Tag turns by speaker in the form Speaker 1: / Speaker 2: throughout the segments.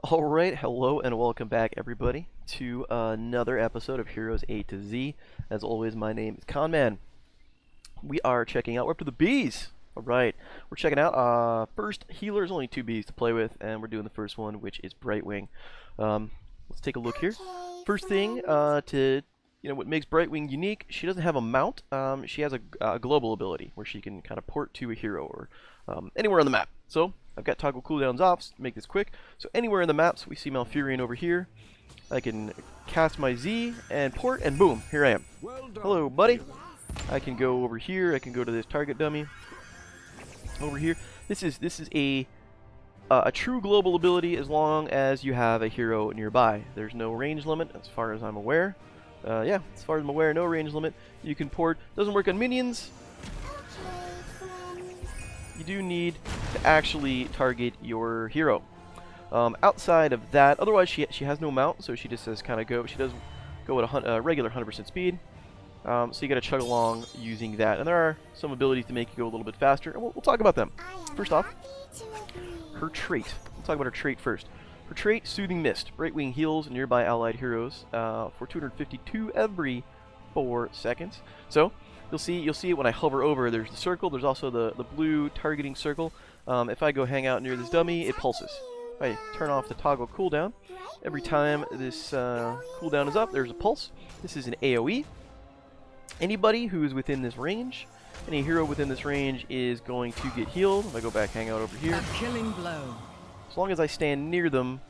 Speaker 1: Alright, hello and welcome back everybody to another episode of Heroes A to Z. As always, my name is Conman. We are checking out, we're up to the Bs! Alright, we're checking out, first healer, there's only two Bs to play with, and we're doing the first one, which is Brightwing. Let's take a look here. First thing, what makes Brightwing unique, she doesn't have a mount, she has a global ability, where she can kind of port to a hero, or anywhere on the map. So, I've got toggle cooldowns off to make this quick. So anywhere in the map, so we see Malfurion over here, I can cast my Z and port, and boom, here I am. Hello, buddy. I can go over here. I can go to this target dummy over here. This is a true global ability as long as you have a hero nearby. There's no range limit as far as I'm aware. Yeah, as far as I'm aware, no range limit. You can port. Doesn't work on minions. You do need to actually target your hero. Outside of that, otherwise she has no mount, so she just says kind of go. She does go at a regular 100% speed, so you got to chug along using that. And there are some abilities to make you go a little bit faster, and we'll talk about them. First off, her trait. We'll talk about her trait first. Her trait, Soothing Mist. Brightwing heals nearby allied heroes for 252 every 4 seconds. So you'll see it when I hover over. There's the circle. There's also the blue targeting circle. If I go hang out near this dummy, it pulses. If I turn off the toggle cooldown, every time this cooldown is up, there's a pulse. This is an AoE. Anybody who is within this range, any hero within this range is going to get healed. If I go back hang out over here,
Speaker 2: a killing blow.
Speaker 1: As long as I stand near them,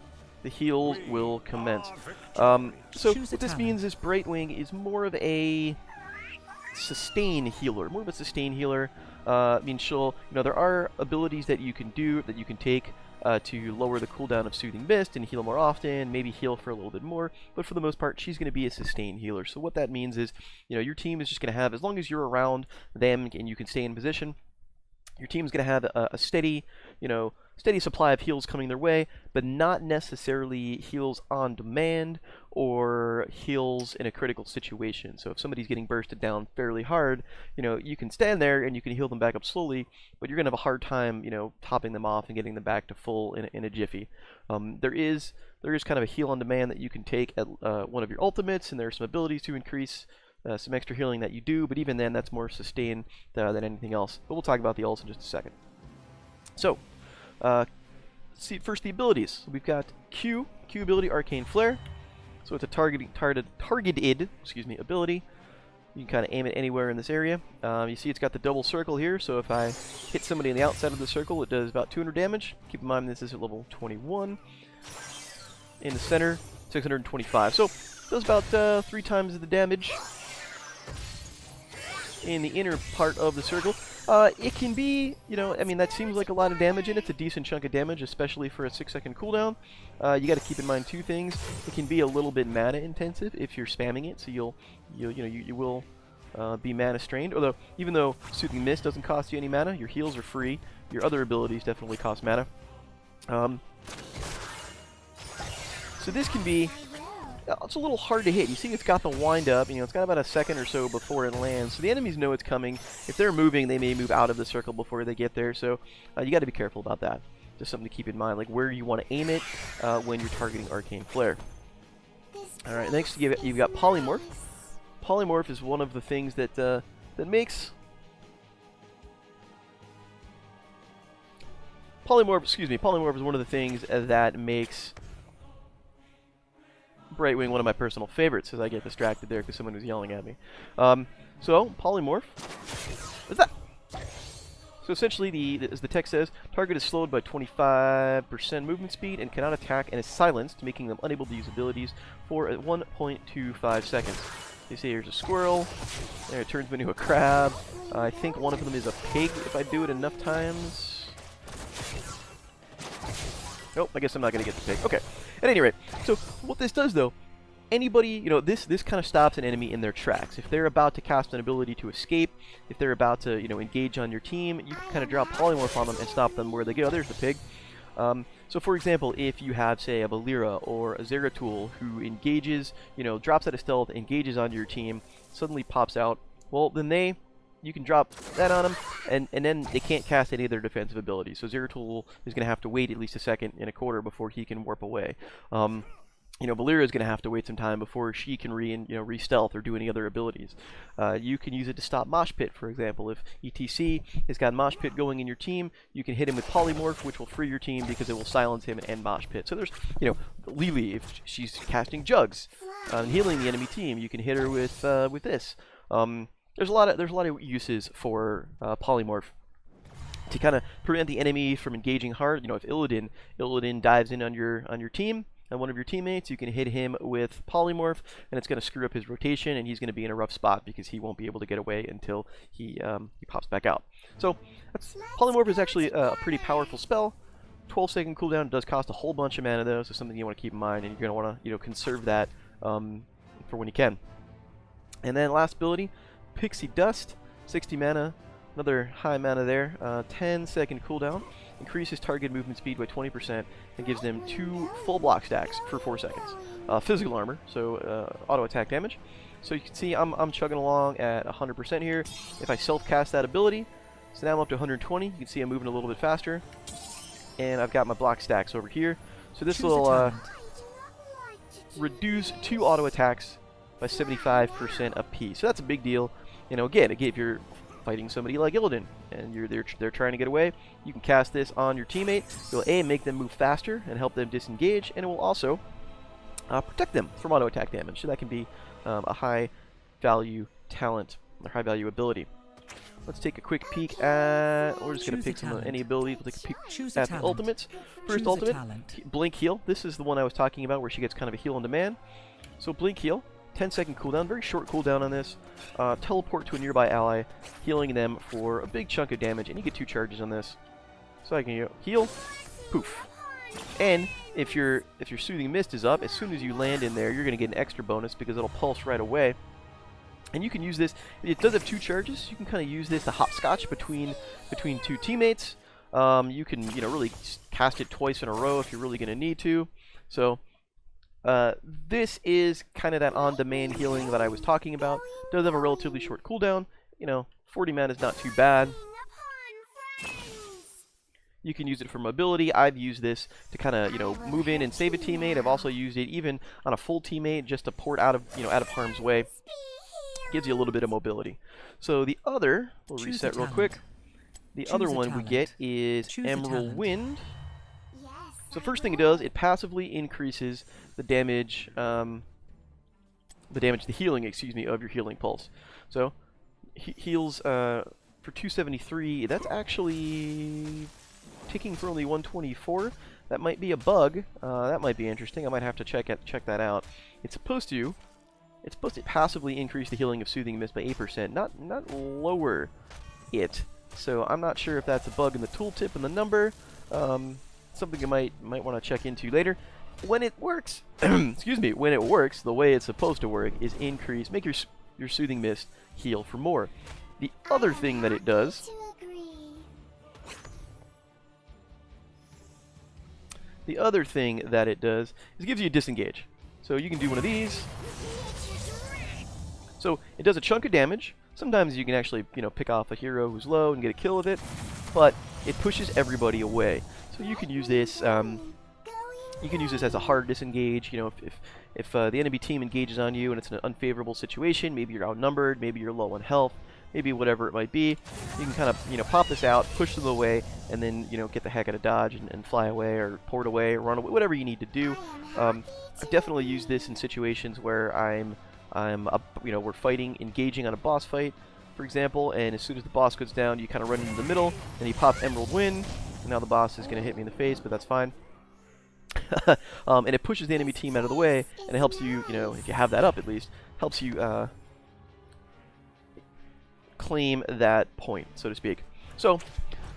Speaker 1: the heals will commence. So what this means is Brightwing is more of a sustain healer, I mean, she'll, there are abilities that you can do, that you can take to lower the cooldown of Soothing Mist and heal more often, maybe heal for a little bit more, but for the most part, she's going to be a sustain healer. So what that means is, your team is just going to have, as long as you're around them and you can stay in position, your team's going to have a steady, steady supply of heals coming their way, but not necessarily heals on demand or heals in a critical situation. So if somebody's getting bursted down fairly hard, you can stand there and you can heal them back up slowly, but you're going to have a hard time, topping them off and getting them back to full in a jiffy. There is kind of a heal on demand that you can take at one of your ultimates, and there are some abilities to increase some extra healing that you do, but even then that's more sustain than anything else. But we'll talk about the ults in just a second. So, see first the abilities. So we've got Q ability, Arcane Flare. So it's a targeted ability. You can kind of aim it anywhere in this area. You see it's got the double circle here, so if I hit somebody on the outside of the circle, it does about 200 damage. Keep in mind this is at level 21. In the center, 625. So it does about 3 times the damage. In the inner part of the circle, it can be, that seems like a lot of damage, and it's a decent chunk of damage, especially for a 6-second cooldown. You got to keep in mind 2 things. It can be a little bit mana intensive if you're spamming it, so you will be mana strained. Although, even though Soothing Mist doesn't cost you any mana, your heals are free. Your other abilities definitely cost mana. So this can be. It's a little hard to hit. You see it's got the wind up, it's got about a second or so before it lands, so the enemies know it's coming. If they're moving, they may move out of the circle before they get there, so you got to be careful about that. Just something to keep in mind, like where you want to aim it when you're targeting Arcane Flare. Alright, next you've got Polymorph. Polymorph is one of the things that makes... Polymorph is one of the things that makes Brightwing one of my personal favorites, as I get distracted there because someone was yelling at me. So, Polymorph. What's that? So essentially, as the text says, target is slowed by 25% movement speed and cannot attack and is silenced, making them unable to use abilities for 1.25 seconds. You see here's a squirrel, there it turns me into a crab. I think one of them is a pig if I do it enough times. Nope, I guess I'm not going to get the pig. Okay. At any rate, so what this does though, anybody, this kind of stops an enemy in their tracks. If they're about to cast an ability to escape, if they're about to, engage on your team, you can kind of drop Polymorph on them and stop them where they go. There's the pig. So for example, if you have, say, a Valera or a Zeratul who engages, drops out of stealth, engages onto your team, suddenly pops out, well, then they you can drop that on them, and then they can't cast any of their defensive abilities. So Zeratul is going to have to wait at least a second and a quarter before he can warp away. You know, Valyria is going to have to wait some time before she can re-stealth or do any other abilities. You can use it to stop Mosh Pit, for example. If ETC has got Mosh Pit going in your team, you can hit him with Polymorph, which will free your team because it will silence him and Mosh Pit. So there's, you know, Lily, if she's casting Jugs and healing the enemy team, you can hit her with this. There's a lot of uses for Polymorph to kind of prevent the enemy from engaging hard. You know, if Illidan dives in on your team and one of your teammates, you can hit him with Polymorph, and it's going to screw up his rotation, and he's going to be in a rough spot because he won't be able to get away until he pops back out. So Polymorph is actually a pretty powerful spell. 12-second cooldown. It does cost a whole bunch of mana though, so something you want to keep in mind, and you're going to want to conserve that for when you can. And then last ability, Pixie Dust, 60 mana. Another high mana there. 10-second cooldown. Increases target movement speed by 20% and gives them 2 full block stacks for 4 seconds. Physical armor, so auto attack damage. So you can see I'm chugging along at 100% here. If I self-cast that ability, so now I'm up to 120. You can see I'm moving a little bit faster. And I've got my block stacks over here. So this will reduce 2 auto attacks by 75% apiece. So that's a big deal. You know, again, if you're fighting somebody like Illidan and they're trying to get away, you can cast this on your teammate. It will make them move faster and help them disengage, and it will also protect them from auto attack damage. So that can be a high value talent or high value ability. Let's take a quick peek at. We're just going to pick some any abilities. We'll take a peek at the ultimates. First ultimate, Blink Heal. This is the one I was talking about where she gets kind of a heal on demand. So Blink Heal, 10-second cooldown, very short cooldown on this. Teleport to a nearby ally, healing them for a big chunk of damage, and you get 2 charges on this. So I can heal, poof. And if your Soothing Mist is up, as soon as you land in there, you're going to get an extra bonus because it'll pulse right away. And you can use this. It does have 2 charges. You can kind of use this to hopscotch between 2 teammates. You can really cast it twice in a row if you're really going to need to. So this is kind of that on-demand healing that I was talking about. Does have a relatively short cooldown. 40 mana is not too bad. You can use it for mobility. I've used this to kind of move in and save a teammate. I've also used it even on a full teammate just to port out of harm's way. Gives you a little bit of mobility. So the other, we'll reset real quick. The other one we get is Emerald Wind. So first thing it does, it passively increases the damage, the healing, of your healing pulse. So heals for 273. That's actually ticking for only 124. That might be a bug. That might be interesting. I might have to check that out. It's supposed to passively increase the healing of Soothing Mist by 8%, not lower it. So I'm not sure if that's a bug in the tooltip and the number. Something you might want to check into later. When it works, when it works, the way it's supposed to work is make your Soothing Mist heal for more. The other thing that it does is it gives you a disengage. So you can do one of these. So it does a chunk of damage. Sometimes you can actually, pick off a hero who's low and get a kill with it, but it pushes everybody away. So you can use this. You can use this as a hard disengage. If the enemy team engages on you and it's an unfavorable situation, maybe you're outnumbered, maybe you're low on health, maybe whatever it might be, you can kind of pop this out, push them away, and then get the heck out of dodge and fly away or port away or run away, whatever you need to do. I've definitely used this in situations where we're fighting, engaging on a boss fight, for example, and as soon as the boss goes down, you kind of run into the middle, and you pop Emerald Wind, and now the boss is going to hit me in the face, but that's fine. And it pushes the enemy team out of the way, and it helps you, if you have that up at least, helps you claim that point, so to speak. So,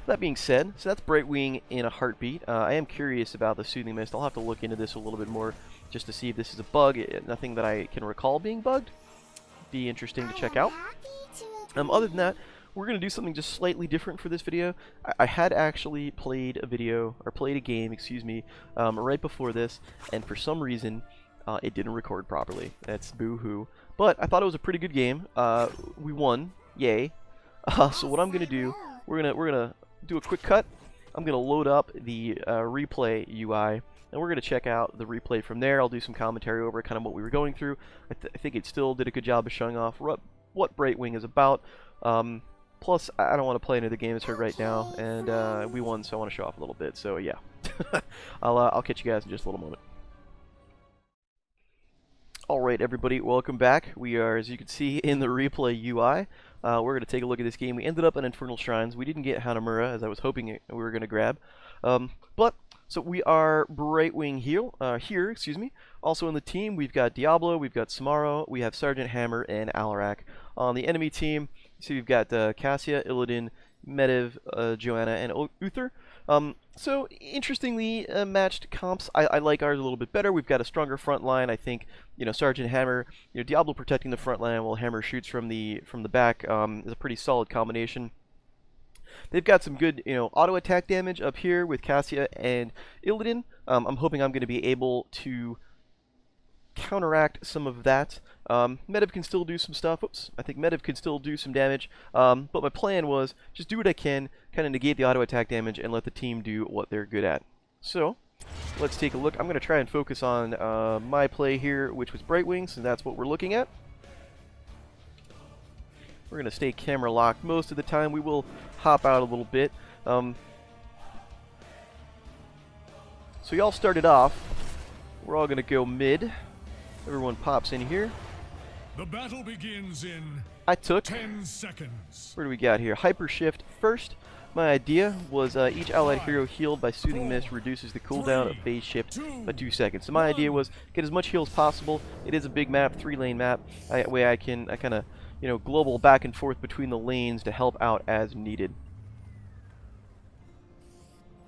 Speaker 1: that being said, that's Brightwing in a heartbeat. I am curious about the Soothing Mist. I'll have to look into this a little bit more just to see if this is a bug. Nothing that I can recall being bugged. Be interesting to check out. Other than that, we're going to do something just slightly different for this video. I had actually played a game, right before this, and for some reason, it didn't record properly. That's boo-hoo. But I thought it was a pretty good game. We won. Yay. So what I'm gonna do, we're gonna do a quick cut. I'm gonna load up the replay UI, and we're gonna check out the replay from there. I'll do some commentary over kind of what we were going through. I think it still did a good job of showing off what Brightwing is about. Plus, I don't want to play into the game as heard right now, and we won, so I want to show off a little bit. So yeah, I'll catch you guys in just a little moment. Alright everybody, welcome back. We are, as you can see, in the replay UI. We're going to take a look at this game. We ended up in Infernal Shrines. We didn't get Hanamura, as I was hoping we were going to grab. So we are Brightwing here, excuse me. Also in the team, we've got Diablo, we've got Samaro, we have Sergeant Hammer, and Alarak. On the enemy team, you see we've got Cassia, Illidan, Medivh, Joanna, and Uther. So interestingly matched comps. I like ours a little bit better. We've got a stronger front line. I think, you know, Sergeant Hammer, you know, Diablo protecting the front line while Hammer shoots from the back is a pretty solid combination. They've got some good, you know, auto attack damage up here with Cassia and Illidan. I'm hoping I'm going to be able to counteract some of that. Medivh can still do some stuff. Oops, I think Medivh can still do some damage. But my plan was just do what I can, kind of negate the auto attack damage, and let the team do what they're good at. So let's take a look. I'm going to try and focus on my play here, which was Brightwing, since that's what we're looking at. We're going to stay camera locked most of the time. We will hop out a little bit. So y'all started off. We're all going to go mid. Everyone pops in here.
Speaker 2: The battle begins in
Speaker 1: I took
Speaker 2: 10 seconds.
Speaker 1: Where do we got here? Hyper Shift first. My idea was each allied hero healed by Soothing Mist reduces the cooldown of phase shift by 2 seconds. So my idea was get as much heal as possible. It is a big map, 3-lane map. That way I kind of, you know, global back and forth between the lanes to help out as needed.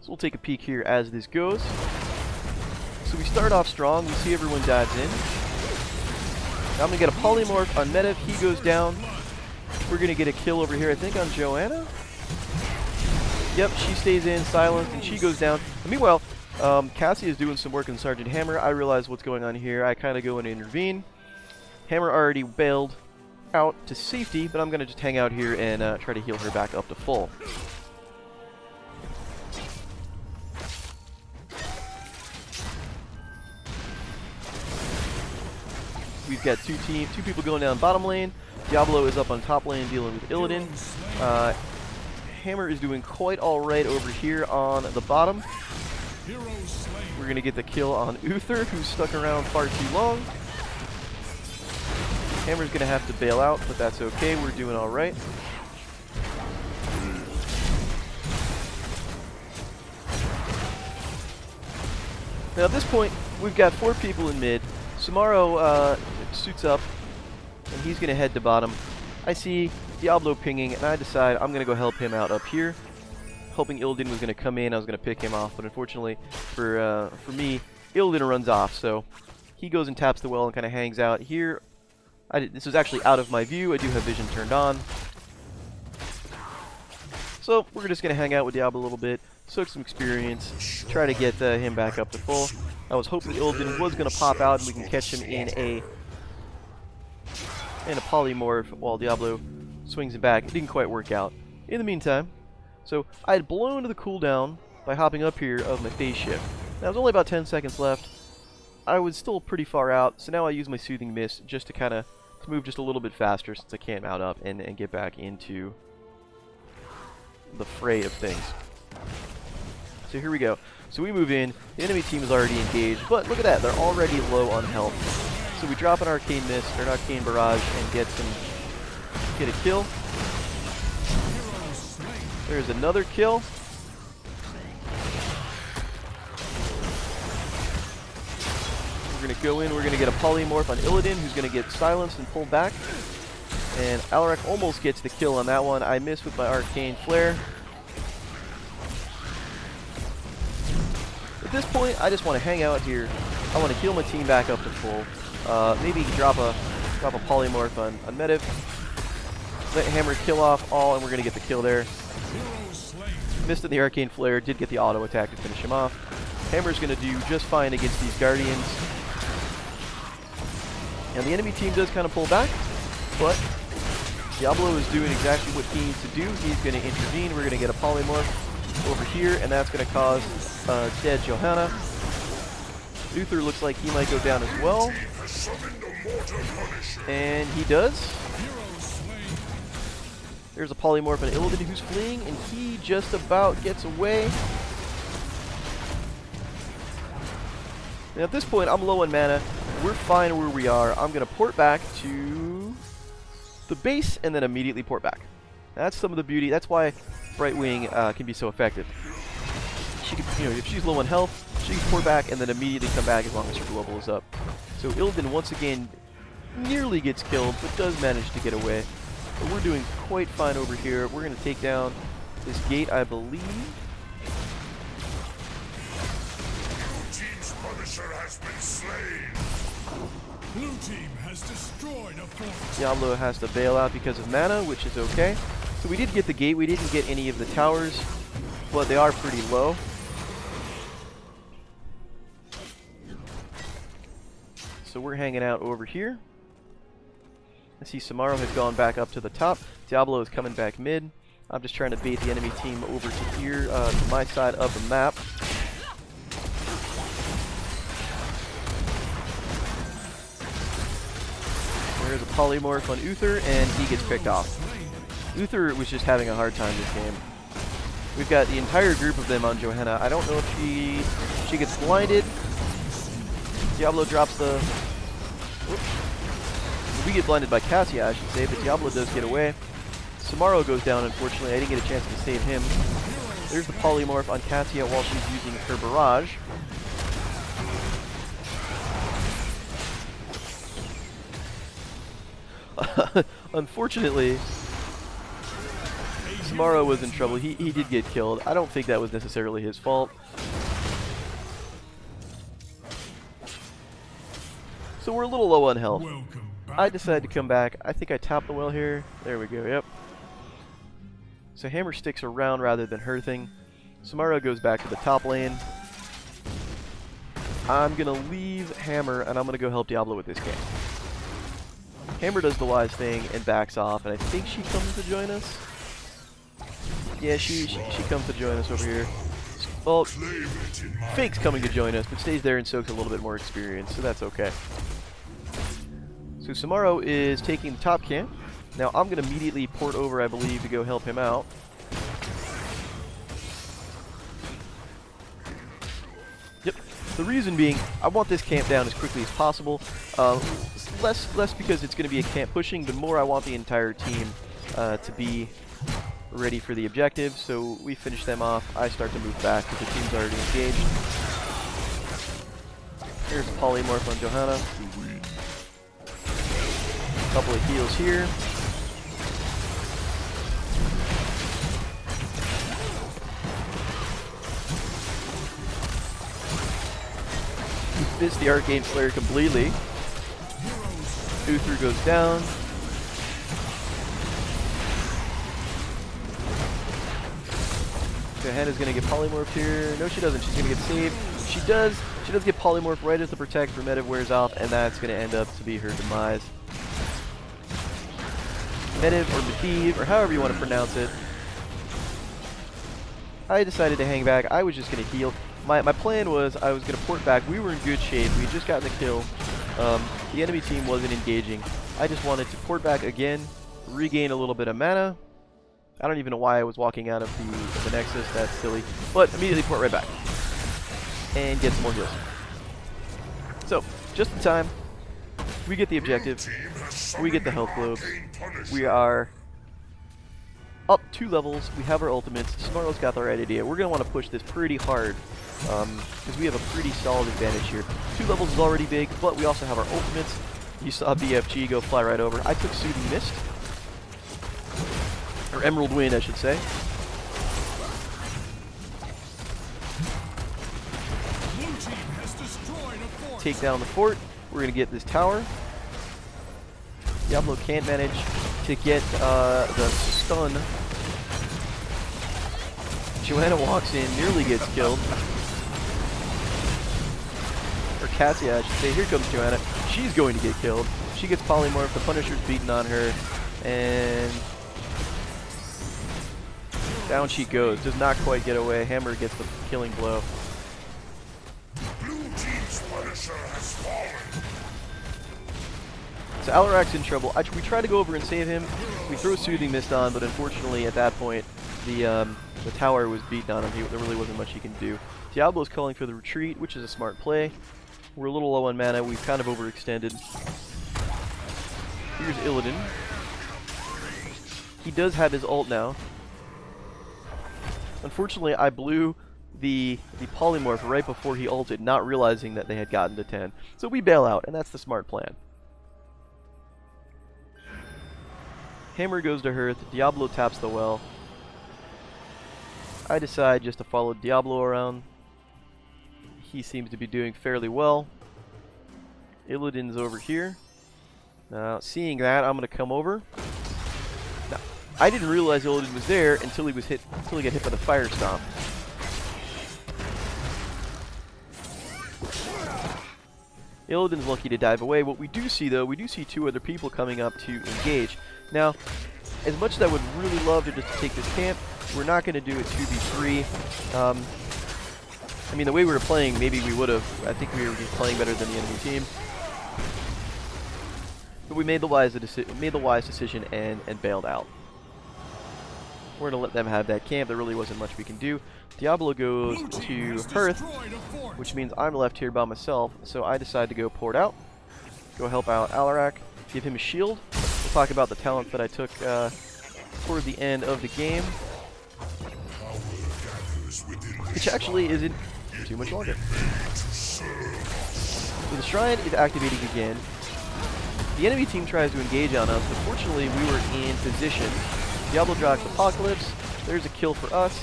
Speaker 1: So we'll take a peek here as this goes. So we start off strong. We see everyone dives in. Now I'm going to get a polymorph on Medivh. He goes down. We're going to get a kill over here, I think, on Joanna. Yep, she stays in, silenced, and she goes down. And meanwhile, Cassie is doing some work on Sergeant Hammer. I realize what's going on here. I kind of go and intervene. Hammer already bailed out to safety, but I'm going to just hang out here and try to heal her back up to full. We've got two people going down bottom lane. Diablo is up on top lane dealing with Illidan. Hammer is doing quite alright over here on the bottom. We're going to get the kill on Uther, who's stuck around far too long. Hammer's going to have to bail out, but that's okay. We're doing alright. Now at this point, we've got 4 people in mid. Samaro suits up, and he's going to head to bottom. I see Diablo pinging, and I decide I'm going to go help him out up here. Hoping Illidan was going to come in, I was going to pick him off, but unfortunately for me, Illidan runs off, so he goes and taps the well and kind of hangs out here. This was actually out of my view. I do have vision turned on. So we're just going to hang out with Diablo a little bit, soak some experience, try to get him back up to full. I was hoping Illidan was going to pop out and we can catch him in a polymorph while Diablo swings him back. It didn't quite work out. In the meantime, so I had blown the cooldown by hopping up here of my phase shift. Now, there's only about 10 seconds left. I was still pretty far out, so now I use my Soothing Mist just to kind of move just a little bit faster since I can't mount up and get back into the fray of things. So here we go. So we move in. The enemy team is already engaged, but look at that. They're already low on health. So we drop an Arcane Mist, or an Arcane Barrage, and get a kill. There's another kill. We're going to go in. We're going to get a polymorph on Illidan, who's going to get silenced and pulled back. And Alarak almost gets the kill on that one. I miss with my Arcane Flare. At this point, I just want to hang out here. I want to heal my team back up to full. Maybe drop a polymorph on Medivh. Let Hammer kill off all, and we're going to get the kill there. Missed in the Arcane Flare, did get the auto attack to finish him off. Hammer's going to do just fine against these Guardians. And the enemy team does kind of pull back, but Diablo is doing exactly what he needs to do. He's going to intervene. We're going to get a polymorph over here, and that's going to cause dead Johanna. Uther looks like he might go down as well. And he does. There's a polymorph on Illidan who's fleeing, and he just about gets away. And at this point, I'm low on mana. We're fine where we are. I'm going to port back to the base and then immediately port back. That's some of the beauty. That's why Brightwing can be so effective. She can, if she's low on health, she can port back and then immediately come back as long as her global is up. So Illidan once again nearly gets killed, but does manage to get away. But we're doing quite fine over here. We're going to take down this gate, I believe.
Speaker 2: Has been slain. Blue team has destroyed a fort.
Speaker 1: Diablo has to bail out because of mana, which is okay. So we did get the gate. We didn't get any of the towers, but they are pretty low. So we're hanging out over here. I see Samaro has gone back up to the top. Diablo is coming back mid. I'm just trying to bait the enemy team over to here, to my side of the map. There's a polymorph on Uther, and he gets picked off. Uther was just having a hard time this game. We've got the entire group of them on Johanna. I don't know if she gets blinded. Diablo drops the... Whoops. We get blinded by Cassia, I should say, but Diablo does get away. Samaro goes down, unfortunately. I didn't get a chance to save him. There's the polymorph on Cassia while she's using her barrage. Unfortunately, Samaro was in trouble. He did get killed. I don't think that was necessarily his fault. So we're a little low on health. I decided to come back. I think I tapped the well here. There we go, yep. So Hammer sticks around rather than Hearthing. Samaro goes back to the top lane. I'm going to leave Hammer, and I'm going to go help Diablo with this game. Hammer does the wise thing and backs off, and I think she comes to join us. Yeah, she comes to join us over here. Well, Fake's coming to join us, but stays there and soaks a little bit more experience, so that's okay. So Samaro is taking the top camp. Now I'm going to immediately port over, I believe, to go help him out. Yep. The reason being, I want this camp down as quickly as possible. Less because it's going to be a camp pushing, but more I want the entire team to be ready for the objective. So we finish them off. I start to move back because the team's already engaged. Here's a polymorph on Johanna. A couple of heals here. Missed the Arcane Slayer completely. Uther goes down. Johanna's gonna get polymorphed here. No, she doesn't. She's gonna get saved. She does get polymorphed right as the Protect for Meta wears off, and that's gonna end up to be her demise. Medivh or Medivh, or however you want to pronounce it. I decided to hang back. I was just gonna heal. My plan was I was gonna port back. We were in good shape. We had just gotten the kill. The enemy team wasn't engaging. I just wanted to port back again, regain a little bit of mana. I don't even know why I was walking out of the Nexus. That's silly. But immediately port right back and get some more heals. So just in time, we get the objective. We get the health globes. We are up 2 levels. We have our ultimates. Smartlo's got the right idea. We're going to want to push this pretty hard because we have a pretty solid advantage here. 2 levels is already big, but we also have our ultimates. You saw BFG go fly right over. I took Soothing Mist. Or Emerald Wind, I should say. Take down the fort. We're going to get this tower. Diablo can't manage to get the stun. Johanna walks in, nearly gets killed. Or Cassia, I should say. Here comes Johanna. She's going to get killed. She gets polymorphed. The Punisher's beaten on her. And down she goes. Does not quite get away. Hammer gets the killing blow.
Speaker 2: Blue team's Punisher has fallen.
Speaker 1: So Alarak's in trouble. We try to go over and save him. We throw Soothing Mist on, but unfortunately at that point the tower was beaten on him. There really wasn't much he can do. Diablo's calling for the retreat, which is a smart play. We're a little low on mana. We've kind of overextended. Here's Illidan. He does have his ult now. Unfortunately, I blew the polymorph right before he ulted, not realizing that they had gotten to 10. So we bail out, and that's the smart plan. Hammer goes to Hearth. Diablo taps the well. I decide just to follow Diablo around. He seems to be doing fairly well. Illidan's over here. Now, seeing that, I'm going to come over. Now, I didn't realize Illidan was there until he got hit by the fire stomp. Illidan's lucky to dive away. What we do see, though, we do see two other people coming up to engage. Now, as much as I would really love to just take this camp, we're not going to do a 2v3. I mean, the way we were playing, maybe we would have. I think we were just playing better than the enemy team. But we made the wise decision and bailed out. We're going to let them have that camp. There really wasn't much we can do. Diablo goes to Hearth, which means I'm left here by myself. So I decide to go port out. Go help out Alarak. Give him a shield. We'll talk about the talents that I took toward the end of the game. Which actually isn't too much longer. So the Shrine is activating again. The enemy team tries to engage on us, but fortunately we were in position. Diablo drops Apocalypse. There's a kill for us.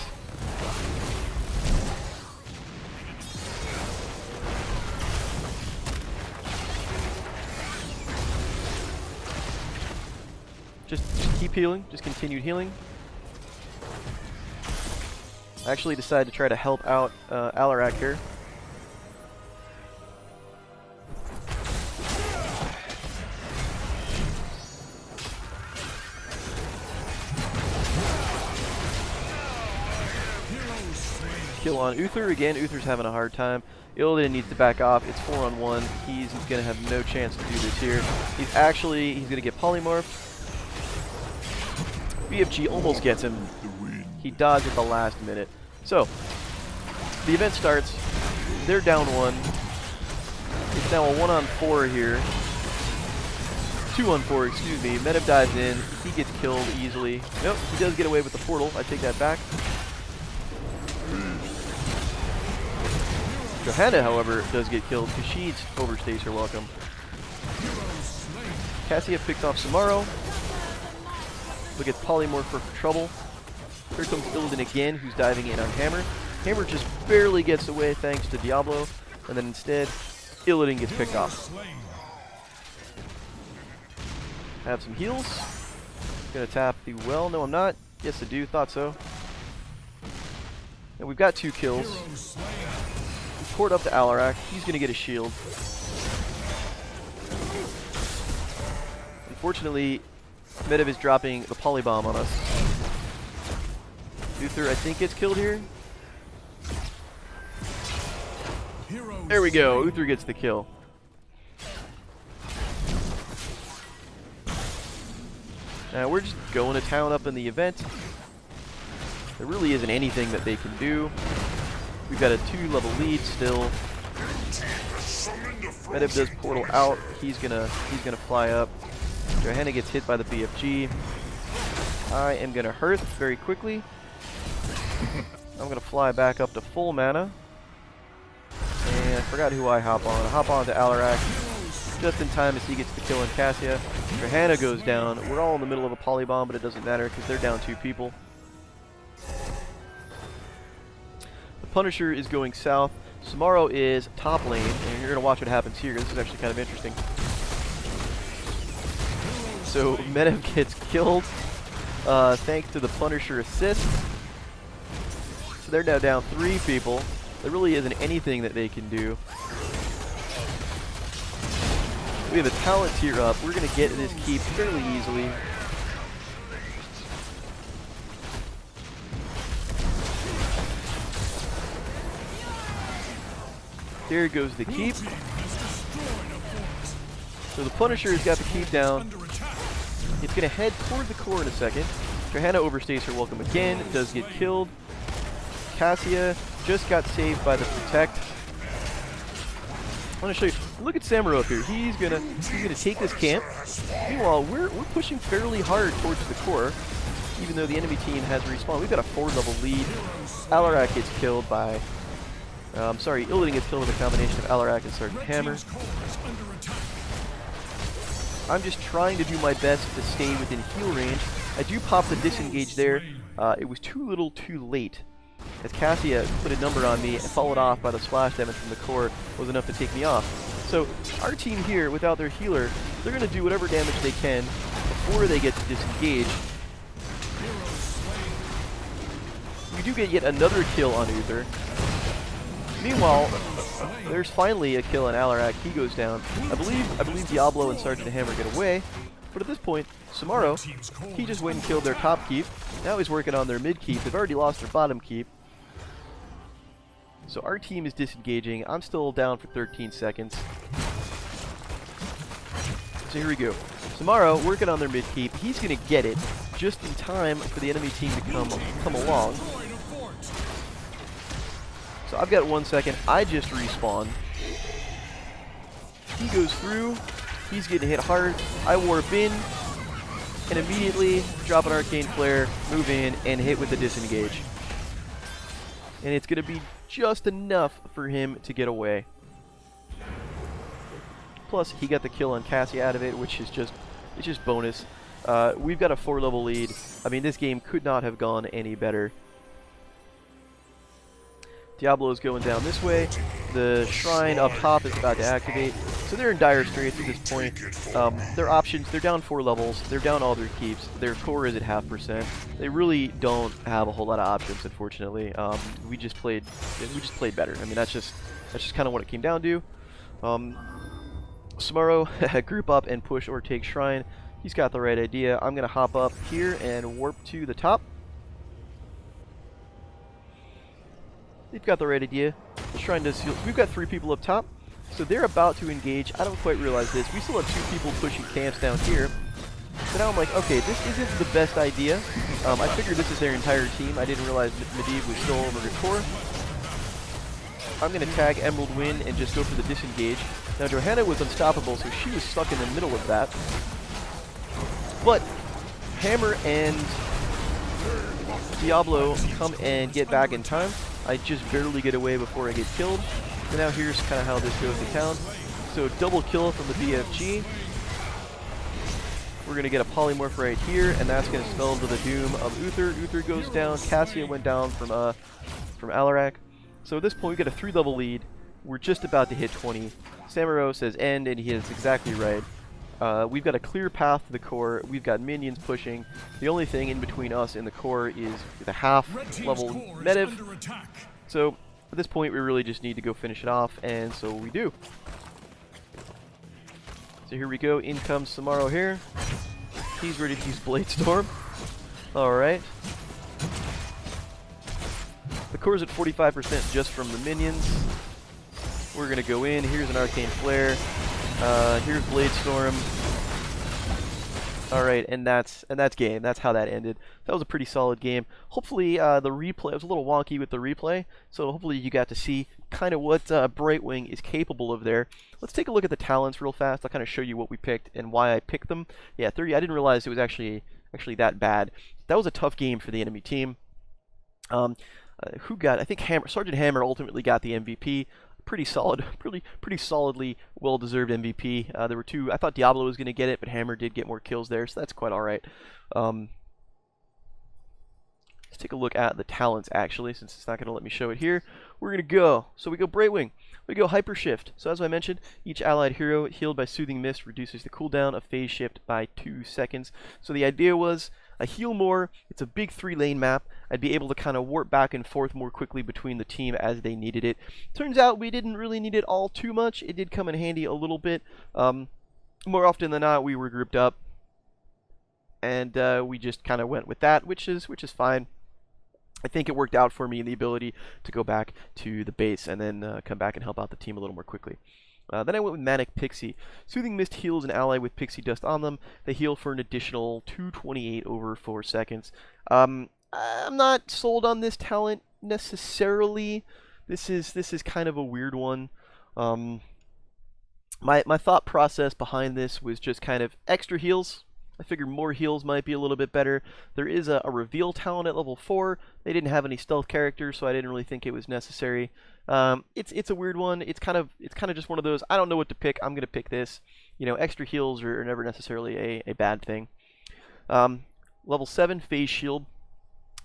Speaker 1: Just keep healing. Just continued healing. I actually decided to try to help out Alarak here. Kill on Uther. Again, Uther's having a hard time. Illidan needs to back off. It's 4-on-1. He's going to have no chance to do this here. He's going to get polymorphed. BFG almost gets him. He dodged at the last minute. So, the event starts. They're down 1. It's now a 1-on-4 here. 2-on-4, excuse me. Medev dives in. He gets killed easily. Nope, he does get away with the portal. I take that back. Johanna, however, does get killed because she overstays her welcome. Cassia picks off Samaro. Look at Polymorph for trouble. Here comes Illidan again, who's diving in on Hammer. Hammer just barely gets away thanks to Diablo, and then instead, Illidan gets picked off. I have some heals. Gonna tap the well. No, I'm not. Yes, I do. Thought so. And we've got 2 kills. We poured up to Alarak. He's gonna get a shield. Unfortunately, Medev is dropping the polybomb on us. Uther, I think, gets killed here. There we go. Uther gets the kill. Now we're just going to town up in the event. There really isn't anything that they can do. We've got a 2-level lead still. Medev does portal out. He's gonna fly up. Johanna gets hit by the BFG. I am gonna Hearth very quickly. I'm gonna fly back up to full mana. And I forgot who I hop on. I hop on to Alarak just in time as he gets the kill on Cassia. Johanna goes down. We're all in the middle of a polybomb, but it doesn't matter because they're down 2 people. The Punisher is going south. Samaro is top lane, and you're gonna watch what happens here. This is actually kind of interesting. So Medev gets killed thanks to the Punisher assist. So they're now down 3 people. There really isn't anything that they can do. We have a talent tier up. We're going to get this keep fairly easily. There goes the
Speaker 2: Blue
Speaker 1: keep.
Speaker 2: team has destroyed a fort.
Speaker 1: So the Punisher's got the keep down.
Speaker 2: Under attack.
Speaker 1: It's going to head toward the core in a second. Johanna overstays her welcome again. Does get killed. Cassia just got saved by the Protect. I want to show you. Look at Samuro up here. He's gonna take this camp. Meanwhile, we're pushing fairly hard towards the core, even though the enemy team has respawned. We've got a 4-level lead. Alarak gets killed by. Sorry, Illidan gets killed with a combination of Alarak and Sergeant Hammer.
Speaker 2: Team's core is under attack.
Speaker 1: I'm just trying to do my best to stay within heal range. I do pop the disengage there. It was too little too late, as Cassia put a number on me and followed off by the splash damage from the core was enough to take me off. So our team here, without their healer, they're going to do whatever damage they can before they get to disengage. We do get yet another kill on Uther. Meanwhile, there's finally a kill on Alarak. He goes down. I believe Diablo and Sergeant Hammer get away. But at this point, Samaro, he just went and killed their top keep. Now he's working on their mid keep. They've already lost their bottom keep. So our team is disengaging. I'm still down for 13 seconds. So here we go. Samaro working on their mid keep. He's going to get it just in time for the enemy team to come along. So I've got 1 second. I just respawn. He goes through. He's getting hit hard. I warp in and immediately drop an arcane flare, move in, and hit with the disengage. And it's going to be just enough for him to get away. Plus, he got the kill on Cassie out of it, which is just bonus. We've got a 4-level lead. I mean, this game could not have gone any better. Diablo is going down this way. The shrine up top is about to activate. So they're in dire straits at this point. Their options, they're down 4 levels. They're down all their keeps. Their core is at 0.5%. They really don't have a whole lot of options, unfortunately. We just played better. I mean, that's just kind of what it came down to. Samaro, group up and push or take shrine. He's got the right idea. I'm gonna hop up here and warp to the top. They've got the right idea. The shrine does heal. We've got 3 people up top, so they're about to engage. I don't quite realize this. We still have 2 people pushing camps down here. So now I'm like, okay, this isn't the best idea. I figured this is their entire team. I didn't realize Medivh was still over the core. I'm going to tag Emerald Wind and just go for the disengage. Now Johanna was unstoppable, so she was stuck in the middle of that. But Hammer and Diablo come and get back in time. I just barely get away before I get killed. And now here's kind of how this goes to town. So double kill from the BFG. We're going to get a polymorph right here, and that's going to spell to the doom of Uther. Uther goes down. Cassia went down from Alarak. So at this point, we get a 3-level lead. We're just about to hit 20. Samuro says end, and he is exactly right. We've got a clear path to the core. We've got minions pushing. The only thing in between us and the core is the half-level Medivh. So at this point, we really just need to go finish it off, and so we do. So here we go. In comes Samaro here. He's ready to use Blade Storm. Alright. The core's at 45% just from the minions. We're going to go in. Here's an Arcane Flare. Here's Blade Storm. Alright, and that's game. That's how that ended. That was a pretty solid game. Hopefully the replay, it was a little wonky with the replay, so hopefully you got to see kind of what Brightwing is capable of there. Let's take a look at the talents real fast. I'll kind of show you what we picked and why I picked them. Yeah, 30. I didn't realize it was actually that bad. That was a tough game for the enemy team. Who got? I think Sergeant Hammer ultimately got the MVP. Pretty solid, pretty solidly well-deserved MVP. There were 2. I thought Diablo was going to get it, but Hammer did get more kills there, so that's quite all right. Let's take a look at the talents, actually, since it's not going to let me show it here. We're going to go. So we go Brightwing. We go Hyper Shift. So as I mentioned, each allied hero healed by Soothing Mist reduces the cooldown of Phase Shift by 2 seconds. So the idea was, I heal more, it's a big 3-lane map, I'd be able to kind of warp back and forth more quickly between the team as they needed it. Turns out we didn't really need it all too much. It did come in handy a little bit. More often than not, we were grouped up, and we just kind of went with that, which is fine. I think it worked out for me in the ability to go back to the base and then come back and help out the team a little more quickly. Then I went with Manic Pixie. Soothing Mist heals an ally with Pixie Dust on them. They heal for an additional 228 over 4 seconds. I'm not sold on this talent necessarily. This is kind of a weird one. My thought process behind this was just kind of extra heals. I figured more heals might be a little bit better. There is a reveal talent at level 4. They didn't have any stealth characters, so I didn't really think it was necessary. It's a weird one. It's kind of just one of those, I don't know what to pick. I'm gonna pick this. You know, extra heals are never necessarily a bad thing. Level 7, Phase Shield.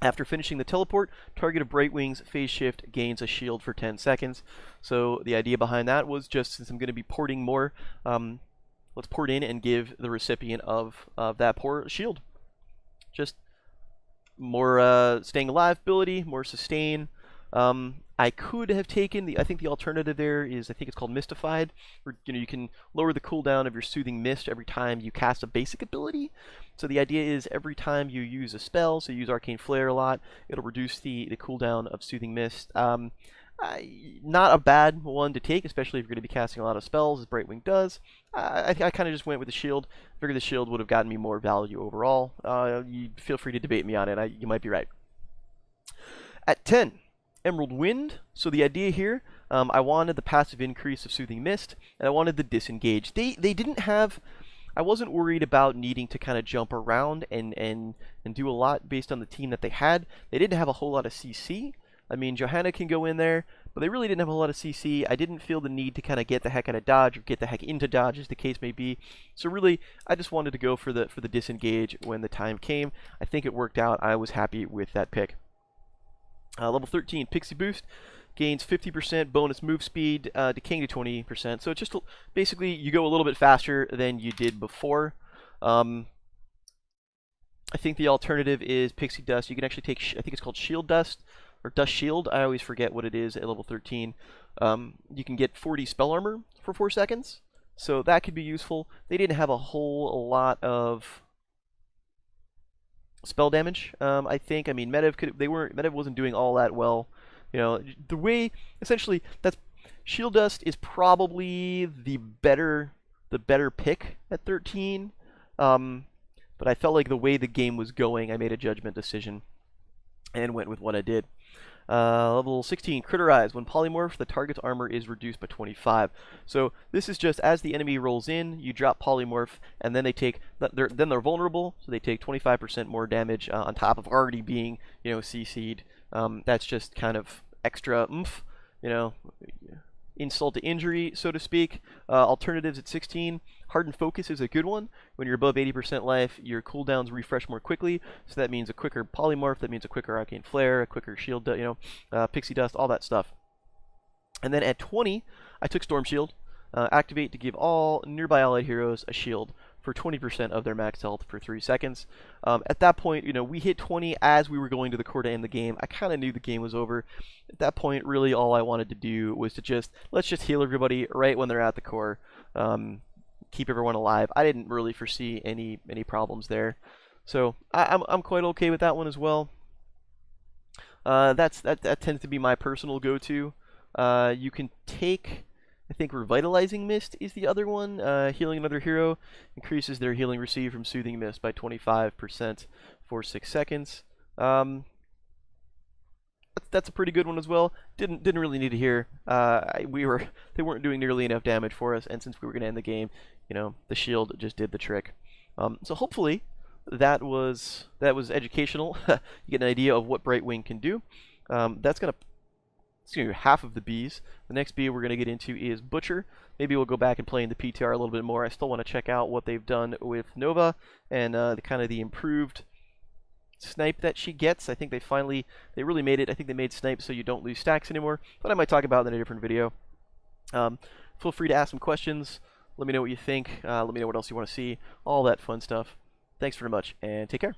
Speaker 1: After finishing the teleport, target of Brightwing's phase shift gains a shield for 10 seconds. So the idea behind that was just, since I'm going to be porting more, let's port in and give the recipient of that port shield. Just more staying alive ability, more sustain. I could have taken I think the alternative there is, I think it's called Mystified, where you can lower the cooldown of your Soothing Mist every time you cast a basic ability. So the idea is every time you use a spell, so you use Arcane Flare a lot, it'll reduce the cooldown of Soothing Mist. Not a bad one to take, especially if you're going to be casting a lot of spells, as Brightwing does. I kind of just went with the shield. I figured the shield would have gotten me more value overall. You feel free to debate me on it. You might be right. At 10, Emerald Wind. So the idea here, I wanted the passive increase of Soothing Mist, and I wanted the disengage. They didn't have. I wasn't worried about needing to kind of jump around and do a lot based on the team that they had. They didn't have a whole lot of CC. I mean, Johanna can go in there, but they really didn't have a lot of CC. I didn't feel the need to kind of get the heck out of dodge or get the heck into dodge, as the case may be. So really, I just wanted to go for the disengage when the time came. I think it worked out. I was happy with that pick. Level 13, Pixie Boost. Gains 50% bonus move speed, decaying to 20%. So it's just basically you go a little bit faster than you did before. I think the alternative is Pixie Dust. You can actually take, I think it's called Shield Dust, or Dust Shield. I always forget what it is at level 13. You can get 40 spell armor for 4 seconds. So that could be useful. They didn't have a whole lot of spell damage, I think. I mean, Medivh wasn't doing all that well. You know, the way, essentially, that's Shield Dust is probably the better pick at 13. But I felt like the way the game was going, I made a judgment decision and went with what I did. Level 16, Critterize. When polymorph, the target's armor is reduced by 25. So this is just as the enemy rolls in, you drop polymorph, and then they're vulnerable, so they take 25% more damage on top of already being, you know, CC'd. That's just kind of extra oomph, you know, insult to injury, so to speak. Alternatives at 16. Hardened Focus is a good one. When you're above 80% life, your cooldowns refresh more quickly, so that means a quicker polymorph, that means a quicker Arcane Flare, a quicker shield, you know, Pixie Dust, all that stuff. And then at 20, I took Storm Shield. Activate to give all nearby allied heroes a shield for 20% of their max health for 3 seconds. At that point, you know, we hit 20 as we were going to the core to end the game. I kind of knew the game was over. At that point, really all I wanted to do was to let's just heal everybody right when they're at the core. Keep everyone alive. I didn't really foresee any problems there. So I'm quite okay with that one as well. That tends to be my personal go-to. You can take, I think, Revitalizing Mist is the other one. Healing another hero increases their healing received from Soothing Mist by 25% for 6 seconds. That's a pretty good one as well. Didn't really need to hear. They weren't doing nearly enough damage for us, and since we were going to end the game, you know, the shield just did the trick. So hopefully that was educational. You get an idea of what Brightwing can do. That's gonna be half of the Bs. The next B we're gonna get into is Butcher. Maybe we'll go back and play in the PTR a little bit more. I still want to check out what they've done with Nova and the improved snipe that she gets. I think they really made it. I think they made snipe so you don't lose stacks anymore, but I might talk about it in a different video. Feel free to ask some questions. Let me know what you think. Let me know what else you want to see. All that fun stuff. Thanks very much, and take care.